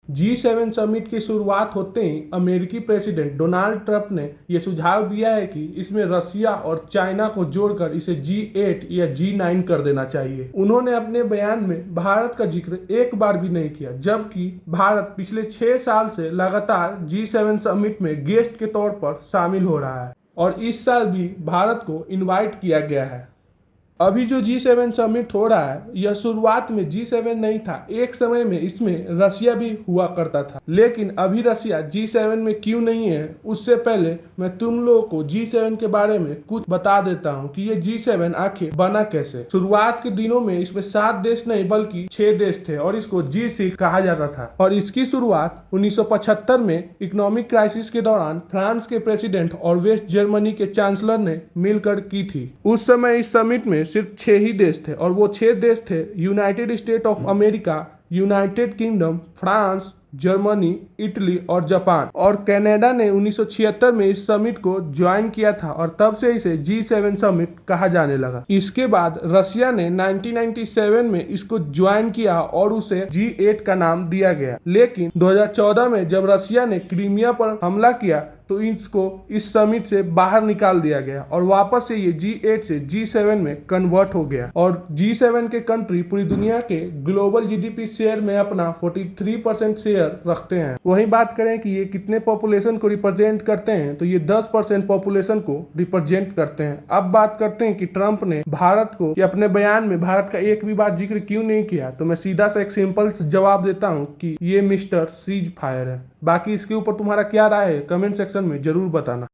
G7 summit की शुरुआत होते ही अमेरिकी प्रेसिडेंट डोनाल्ड ट्रंप ने यह सुझाव दिया है कि इसमें रसिया और चाइना को जोड़कर इसे G8 या G9 कर देना चाहिए। उन्होंने अपने बयान में भारत का जिक्र एक बार भी नहीं किया, जबकि भारत पिछले 6 साल से लगातार G7 समिट में गेस्ट के तौर पर शामिल हो रहा है और इस साल भी भारत को इनवाइट किया गया है। अभी जो G7 समिट हो रहा है यह शुरुआत में G7 नहीं था। एक समय में इसमें रसिया भी हुआ करता था, लेकिन अभी रसिया G7 में क्यों नहीं है उससे पहले मैं तुम लोगों को G7 के बारे में कुछ बता देता हूं कि ये G7 आखिर बना कैसे। शुरुआत के दिनों में इसमें 7 देश नहीं बल्कि 6 देश थे और इसको G6 कहा जाता था और इसकी शुरुआत 1975 में इकोनॉमिक क्राइसिस के दौरान फ्रांस के प्रेसिडेंट और वेस्ट जर्मनी के चांसलर ने मिलकर की थी। उस समय इस समिट में सिर्फ 6 ही देश थे और वो 6 देश थे United state of America, United kingdom, France, Germany, Italy और जापान। और कनाडा ने 1976 में इस समिट को ज्वाइन किया था और तब से इसे G7 समिट कहा जाने लगा। इसके बाद रसिया ने 1997 में इसको ज्वाइन किया और उसे G8 का नाम दिया गया, लेकिन 2014 में जब रसिया ने क्रीमिया पर हमला किया तो इसको इस समिट से बाहर निकाल दिया गया और वापस से ये G8 से G7 में कन्वर्ट हो गया। और G7 के कंट्री पूरी दुनिया के ग्लोबल जीडीपी शेयर में अपना 43% शेयर रखते हैं। वहीं बात करें कि ये कितने पॉपुलेशन को रिप्रेजेंट करते हैं तो ये 10% पॉपुलेशन को रिप्रेजेंट करते हैं। अब बात करते हैं कि ट्रंप ने भारत को अपने बयान में भारत का एक भी बार जिक्र क्यों नहीं किया, तो मैं सीधा सा एक सिंपल जवाब देता हूँ कि ये मिस्टर सीज फायर है। बाकी इसके ऊपर तुम्हारा क्या राय है कमेंट सेक्शन में जरूर बताना।